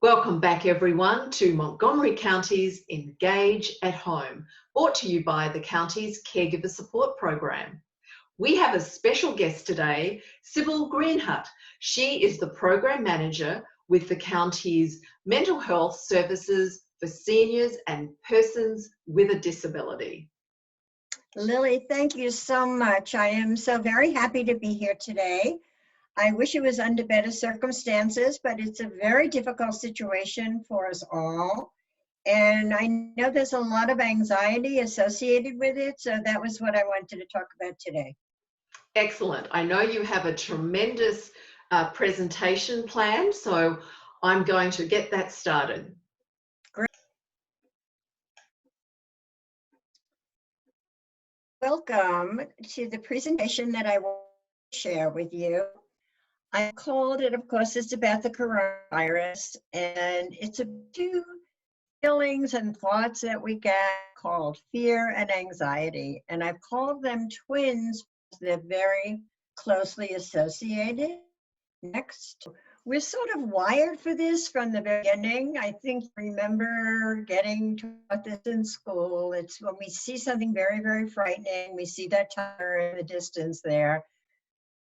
Welcome back everyone to Montgomery County's Engage at Home, brought to you by the county's Caregiver Support Program. We have a special guest today, Sybil Greenhut. She is the Program Manager with the county's Mental Health Services for Seniors and Persons with a Disability. Lily, thank you so much. I am so very happy to be here today. I wish it was under better circumstances, but it's a very difficult situation for us all. And I know there's a lot of anxiety associated with it, so that was what I wanted to talk about today. Excellent. I know you have a tremendous presentation planned, so I'm going to get that started. Great. Welcome to the presentation that I will share with you. I called it, of course, it's about the coronavirus, and it's about two feelings and thoughts that we get called fear and anxiety. And I've called them twins because they're very closely associated. Next, we're sort of wired for this from the beginning. I think you remember getting taught this in school. It's when we see something very, very frightening, we see that tiger in the distance there.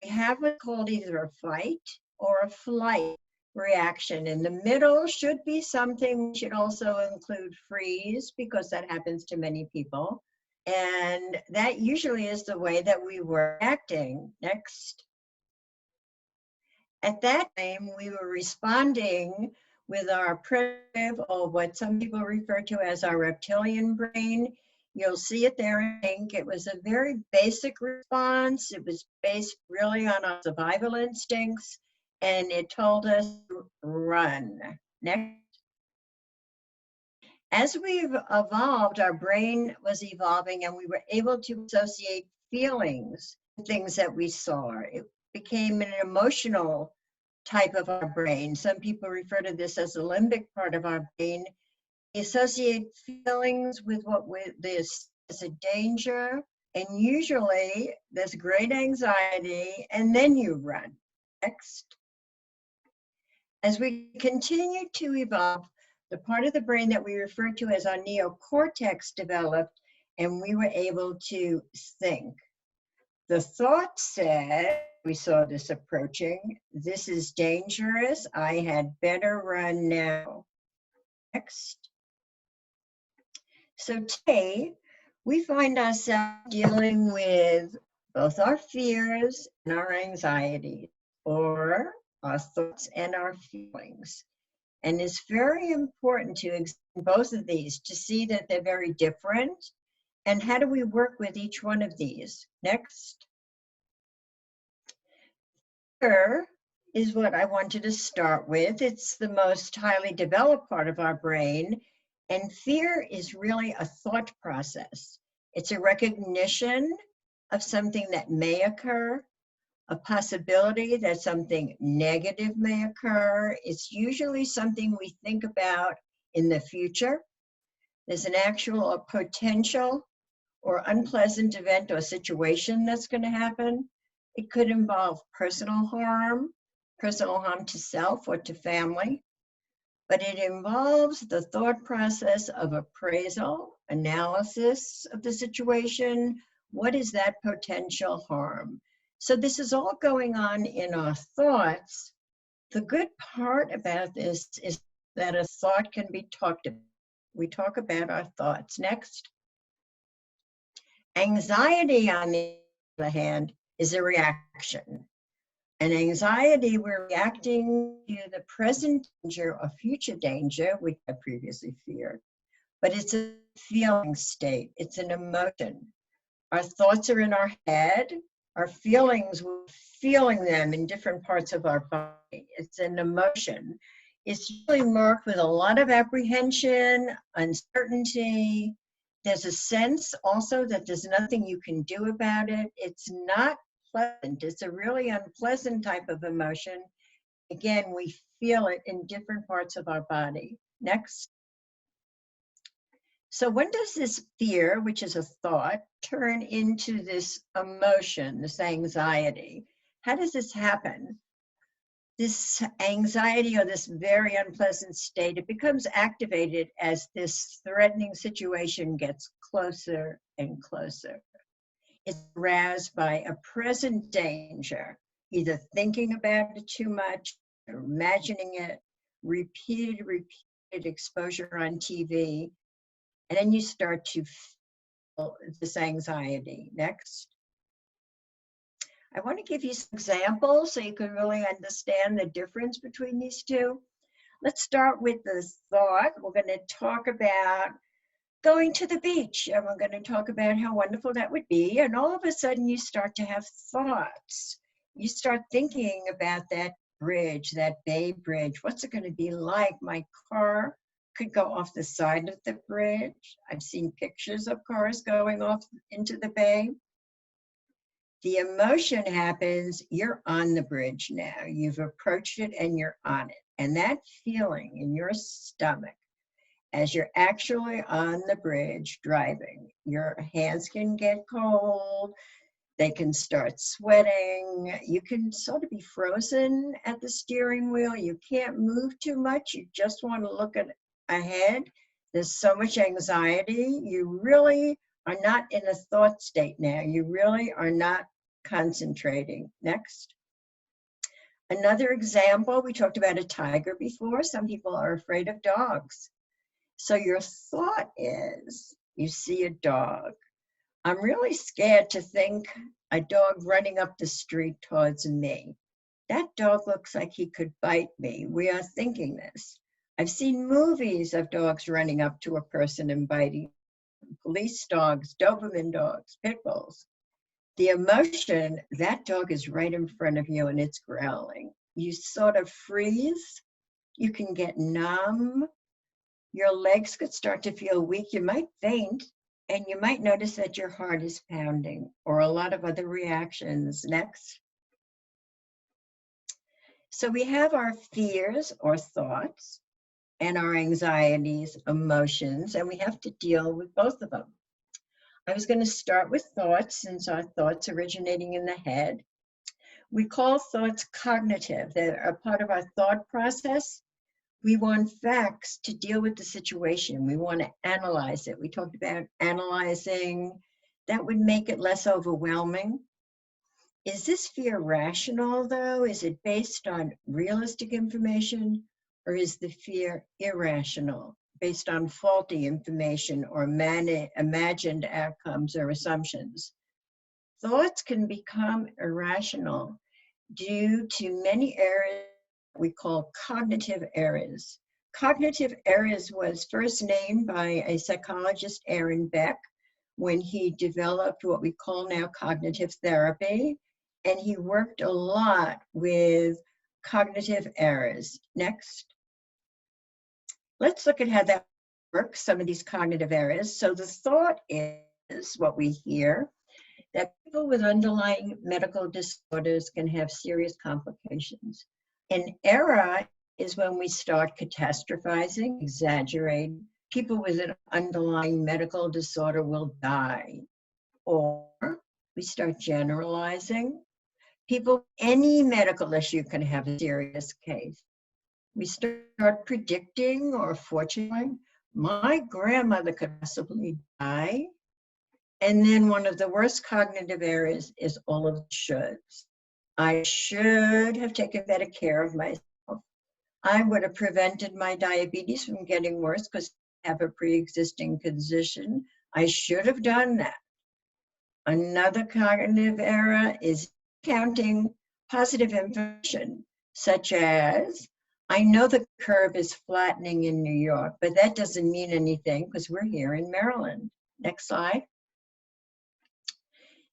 We have what's called either a fight or a flight reaction. In the middle should be something, we should also include freeze because that happens to many people. And that usually is the way that we were acting. Next. At that time, we were responding with our primitive, or what some people refer to as our reptilian brain. You'll see it there in pink. It was a very basic response. It was based really on our survival instincts, and it told us to run. Next. As we've evolved, our brain was evolving, and we were able to associate feelings with things that we saw. It became an emotional type of our brain. Some people refer to this as the limbic part of our brain. We associate feelings with what there's a danger, and usually there's great anxiety, and then you run. Next. As we continue to evolve, the part of the brain that we refer to as our neocortex developed, and we were able to think. The thought said, we saw this approaching, this is dangerous, I had better run now. Next. So today, we find ourselves dealing with both our fears and our anxieties, or our thoughts and our feelings. And it's very important to examine both of these to see that they're very different. And how do we work with each one of these? Next. Fear is what I wanted to start with. It's the most highly developed part of our brain. And fear is really a thought process. It's a recognition of something that may occur, a possibility that something negative may occur. It's usually something we think about in the future. There's an actual or potential or unpleasant event or situation that's going to happen. It could involve personal harm to self or to family, but it involves the thought process of appraisal, analysis of the situation. What is that potential harm? So this is all going on in our thoughts. The good part about this is that a thought can be talked about. We talk about our thoughts. Next. Anxiety, on the other hand, is a reaction. And anxiety, we're reacting to the present danger or future danger, which I previously feared. But it's a feeling state, it's an emotion. Our thoughts are in our head, our feelings, we're feeling them in different parts of our body. It's an emotion. It's usually marked with a lot of apprehension, uncertainty. There's a sense also that there's nothing you can do about it. It's not pleasant. It's a really unpleasant type of emotion. Again, we feel it in different parts of our body. Next. So when does this fear, which is a thought, turn into this emotion, this anxiety? How does this happen? this anxiety or this very unpleasant state, it becomes activated as this threatening situation gets closer and closer. It's aroused by a present danger, either thinking about it too much, or imagining it, repeated exposure on TV, and then you start to feel this anxiety. Next. I want to give you some examples so you can really understand the difference between these two. Let's start with the thought. We're going to talk about going to the beach, and we're going to talk about how wonderful that would be. And all of a sudden, you start to have thoughts. You start thinking about that bridge, that Bay Bridge. What's it going to be like? My car could go off the side of the bridge. I've seen pictures of cars going off into the bay. The emotion happens, you're on the bridge now. You've approached it and you're on it. And that feeling in your stomach as you're actually on the bridge driving, your hands can get cold, they can start sweating, you can sort of be frozen at the steering wheel, you can't move too much, you just want to look ahead. There's so much anxiety, you really are not in a thought state now, you really are not concentrating. Next. Another example, we talked about a tiger before, some people are afraid of dogs. So your thought is, you see a dog. I'm really scared to think a dog running up the street towards me. That dog looks like he could bite me. We are thinking this. I've seen movies of dogs running up to a person and biting. Police dogs, Doberman dogs, pit bulls. The emotion, that dog is right in front of you and it's growling. You sort of freeze. You can get numb. Your legs could start to feel weak. You might faint, and you might notice that your heart is pounding, or a lot of other reactions. Next. So we have our fears or thoughts, and our anxieties, emotions, and we have to deal with both of them. I was going to start with thoughts, since our thoughts originating in the head. We call thoughts cognitive. They're a part of our thought process. We want facts to deal with the situation. We want to analyze it. We talked about analyzing. That would make it less overwhelming. Is this fear rational, though? Is it based on realistic information, or is the fear irrational, based on faulty information or imagined outcomes or assumptions? Thoughts can become irrational due to many errors we call cognitive errors. Cognitive errors was first named by a psychologist, Aaron Beck, when he developed what we call now cognitive therapy, and he worked a lot with cognitive errors. Next. Let's look at how that works, some of these cognitive errors. So the thought is what we hear, that people with underlying medical disorders can have serious complications. An error is when we start catastrophizing, exaggerating. People with an underlying medical disorder will die. Or we start generalizing. People, any medical issue can have a serious case. We start predicting or fortune. My grandmother could possibly die. And then one of the worst cognitive errors is all of the shoulds. I should have taken better care of myself. I would have prevented my diabetes from getting worse because I have a pre-existing condition. I should have done that. Another cognitive error is counting positive information, such as, I know the curve is flattening in New York, but that doesn't mean anything because we're here in Maryland. Next slide.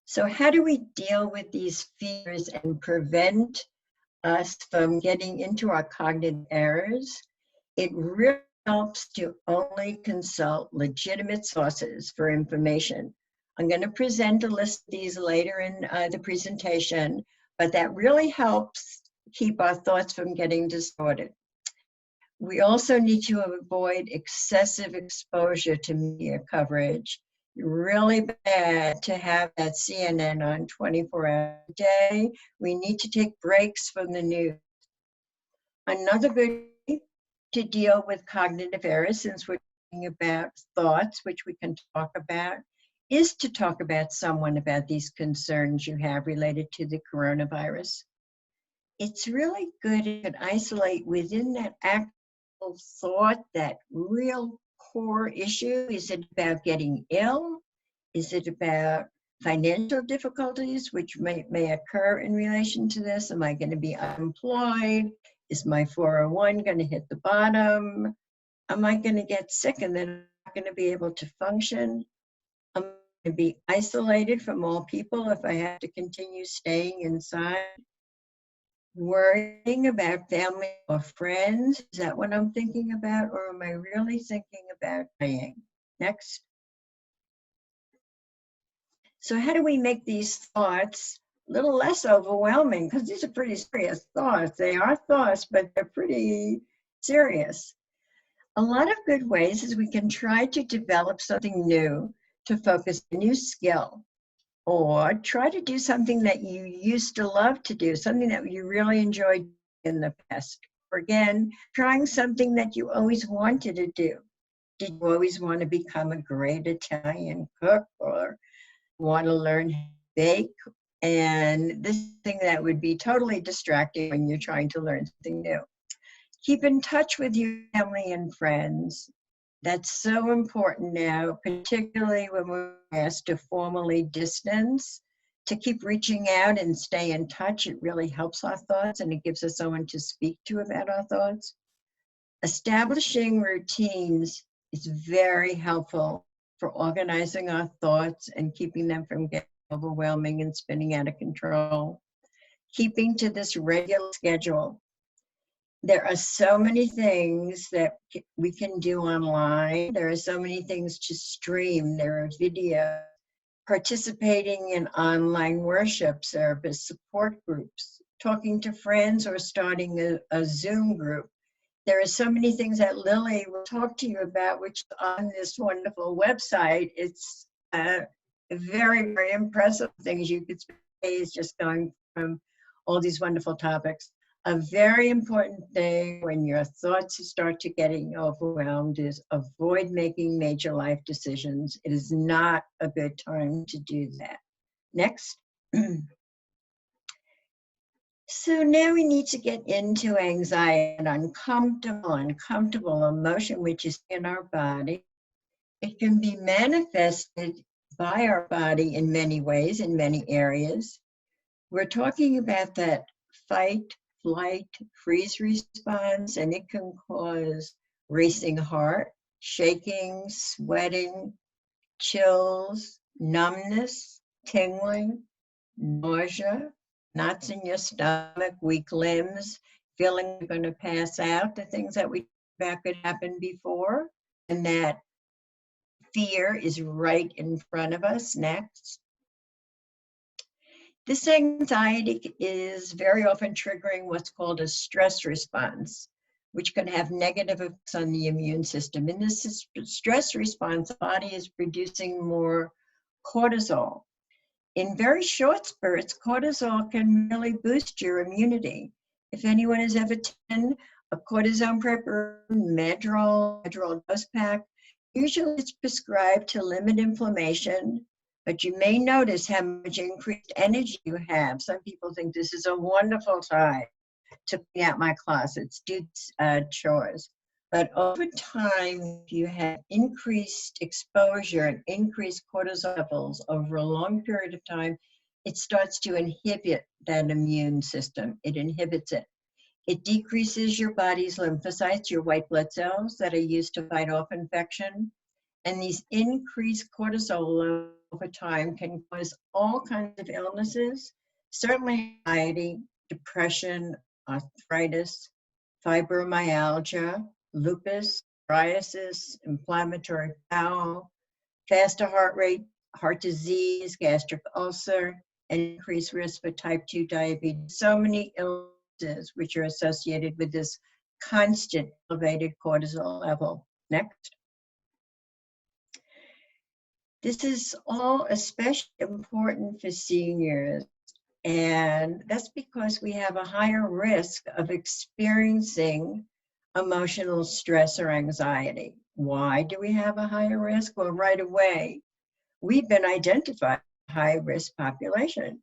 So how do we deal with these fears and prevent us from getting into our cognitive errors? It really helps to only consult legitimate sources for information. I'm going to present a list of these later in the presentation, but that really helps keep our thoughts from getting distorted. We also need to avoid excessive exposure to media coverage. Really bad to have that CNN on 24 hours a day. We need to take breaks from the news. Another good way to deal with cognitive errors, since we're talking about thoughts, which we can talk about, is to talk about someone about these concerns you have related to the coronavirus. It's really good to isolate within that actual thought, that real core issue. Is it about getting ill? Is it about financial difficulties, which may occur in relation to this? Am I going to be unemployed? Is my 401 going to hit the bottom? Am I going to get sick and then I'm not going to be able to function? Am I going to be isolated from all people if I have to continue staying inside? Worrying about family or friends? Is that what I'm thinking about? Or am I really thinking about dying? Next. So how do we make these thoughts a little less overwhelming? Because these are pretty serious thoughts. They are thoughts, but they're pretty serious. A lot of good ways is we can try to develop something new to focus a new skill, or try to do something that you used to love to do, something that you really enjoyed in the past. Or again, trying something that you always wanted to do. Did you always want to become a great Italian cook, or want to learn how to bake? And this thing that would be totally distracting when you're trying to learn something new. Keep in touch with your family and friends. That's so important now, particularly when we're asked to formally distance. To keep reaching out and stay in touch, it really helps our thoughts, and it gives us someone to speak to about our thoughts. Establishing routines is very helpful for organizing our thoughts and keeping them from getting overwhelming and spinning out of control. Keeping to this regular schedule. There are so many things that we can do online. There are so many things to stream. There are videos. Participating in online worship service, support groups, talking to friends, or starting a Zoom group. There are so many things that Lily will talk to you about, which is on this wonderful website. It's very, very impressive things you could spend days just going from all these wonderful topics. A very important thing when your thoughts start to getting overwhelmed is avoid making major life decisions. It is not a good time to do that. Next. So now we need to get into anxiety, an uncomfortable emotion which is in our body. It can be manifested by our body in many ways, in many areas. We're talking about that fight, flight, freeze response, and it can cause racing heart, shaking, sweating, chills, numbness, tingling, nausea, knots in your stomach, weak limbs, feeling you're going to pass out, the things that we thought could happen before, and that fear is right in front of us. Next. This anxiety is very often triggering what's called a stress response, which can have negative effects on the immune system. In this stress response, the body is producing more cortisol. In very short spurts, cortisol can really boost your immunity. If anyone has ever taken a cortisone preparation, Madrol dose pack, usually it's prescribed to limit inflammation, but you may notice how much increased energy you have. Some people think this is a wonderful time to clean out my closets, do chores. But over time, if you have increased exposure and increased cortisol levels over a long period of time, it starts to inhibit that immune system. It inhibits it. It decreases your body's lymphocytes, your white blood cells that are used to fight off infection. And these increased cortisol levels over time can cause all kinds of illnesses, certainly anxiety, depression, arthritis, fibromyalgia, lupus, psoriasis, inflammatory bowel, faster heart rate, heart disease, gastric ulcer, and increased risk for type 2 diabetes. So many illnesses which are associated with this constant elevated cortisol level. Next. This is all especially important for seniors. And that's because we have a higher risk of experiencing emotional stress or anxiety. Why do we have a higher risk? Well, right away, we've been identified as a high-risk population.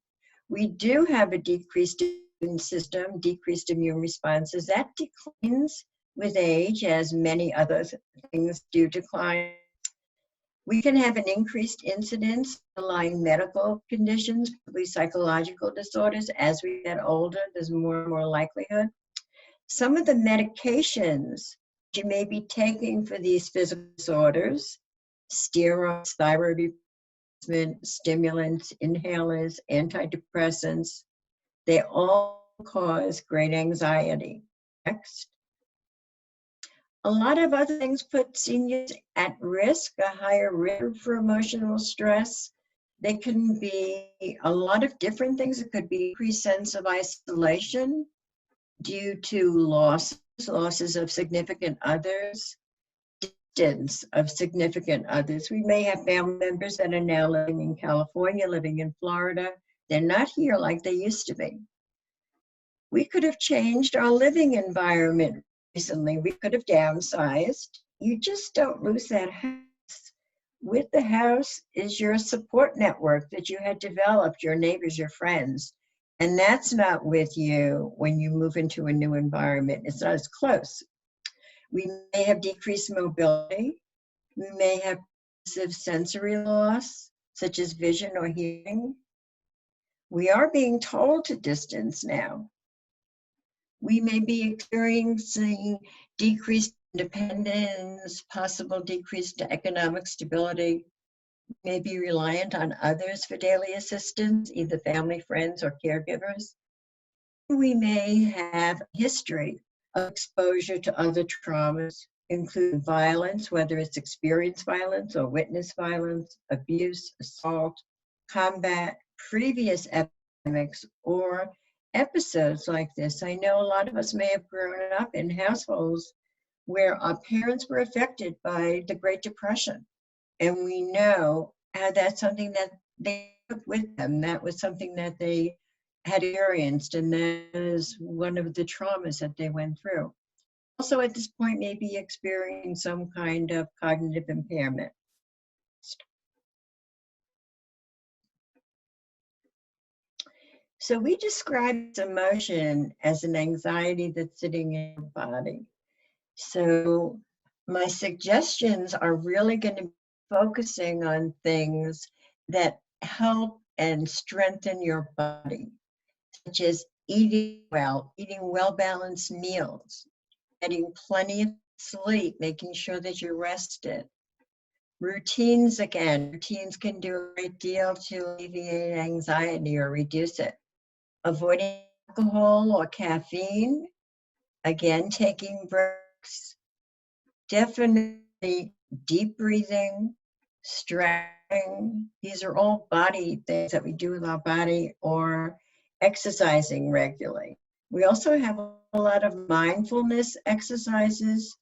We do have a decreased immune system, decreased immune responses. That declines with age, as many other things do decline. We can have an increased incidence of underlying medical conditions, probably psychological disorders. As we get older, there's more and more likelihood. Some of the medications you may be taking for these physical disorders, steroids, thyroid replacement, stimulants, inhalers, antidepressants, they all cause great anxiety. Next. A lot of other things put seniors at risk, a higher risk for emotional stress. They can be a lot of different things. It could be increased sense of isolation due to losses of significant others, distance of significant others. We may have family members that are now living in California, living in Florida. They're not here like they used to be. We could have changed our living environment recently. We could have downsized. You just don't lose that house. With the house is your support network that you had developed, your neighbors, your friends. And that's not with you when you move into a new environment. It's not as close. We may have decreased mobility. We may have sensory loss, such as vision or hearing. We are being told to distance now. We may be experiencing decreased independence, possible decreased economic stability, may be reliant on others for daily assistance, either family, friends, or caregivers. We may have history of exposure to other traumas, including violence, whether it's experienced violence or witnessed violence, abuse, assault, combat, previous epidemics, or episodes like this. I know a lot of us may have grown up in households where our parents were affected by the Great Depression. And we know how that's something that they took with them. That was something that they had experienced, and that is one of the traumas that they went through. Also at this point may be experiencing some kind of cognitive impairment. So we describe this emotion as an anxiety that's sitting in your body. So my suggestions are really going to be focusing on things that help and strengthen your body, such as eating well-balanced meals, getting plenty of sleep, making sure that you're rested. Routines, again, routines can do a great deal to alleviate anxiety or reduce it. Avoiding alcohol or caffeine, again, taking breaks, definitely deep breathing, stretching. These are all body things that we do with our body, or exercising regularly. We also have a lot of mindfulness exercises,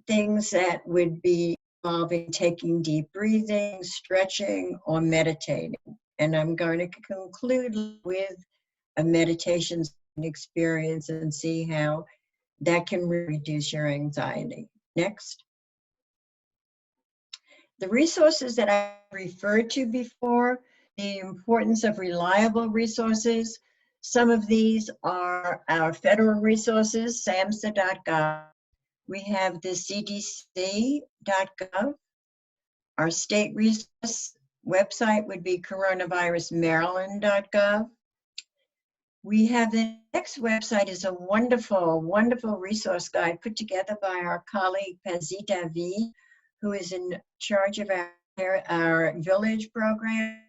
things that would be involving taking deep breathing, stretching, or meditating. And I'm going to conclude with a meditation experience and see how that can reduce your anxiety. Next. The resources that I referred to before, the importance of reliable resources. Some of these are our federal resources, samhsa.gov. We have the cdc.gov. Our state resource website would be coronavirusmaryland.gov. We have the next website is a wonderful, wonderful resource guide put together by our colleague Pazita V, who is in charge of our village program.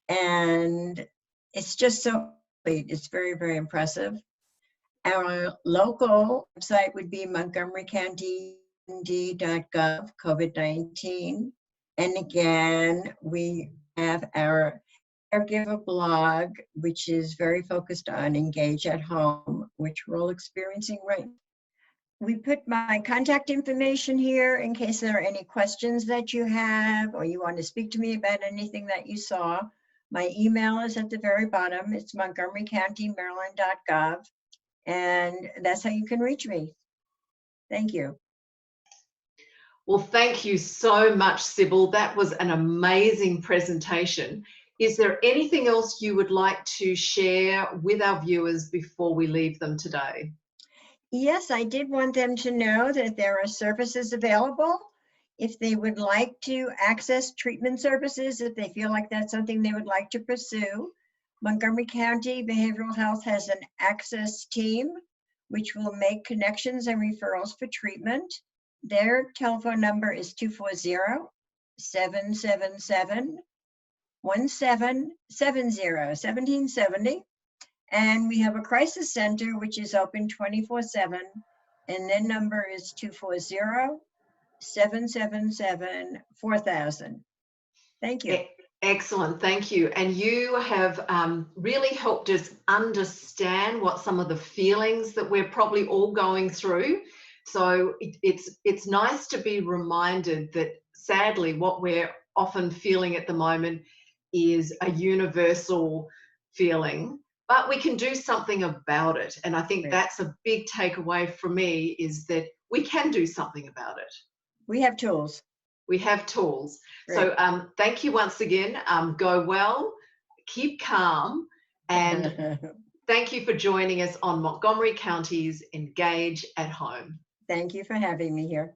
And it's just so complete. It's very, very impressive. Our local website would be montgomerycounty.gov, COVID-19. And again, we have our caregiver blog, which is very focused on Engage at Home, which we're all experiencing right now. We put my contact information here in case there are any questions that you have, or you want to speak to me about anything that you saw. My email is at the very bottom. It's montgomerycountymaryland.gov, and that's how you can reach me. Thank you. Well, thank you so much, Sybil. That was an amazing presentation. Is there anything else you would like to share with our viewers before we leave them today? Yes, I did want them to know that there are services available if they would like to access treatment services, if they feel like that's something they would like to pursue. Montgomery County Behavioral Health has an access team which will make connections and referrals for treatment. Their telephone number is 240-777-1770. And we have a crisis center, which is open 24/7. And their number is 240-777-4000. Thank you. Excellent, thank you. And you have really helped us understand what some of the feelings that we're probably all going through. So it's nice to be reminded that sadly what we're often feeling at the moment is a universal feeling, but we can do something about it. And I think Right. that's a big takeaway for me, is that we can do something about it. We have tools. We have tools. Right. So thank you once again. Go well, keep calm, and thank you for joining us on Montgomery County's Engage at Home. Thank you for having me here.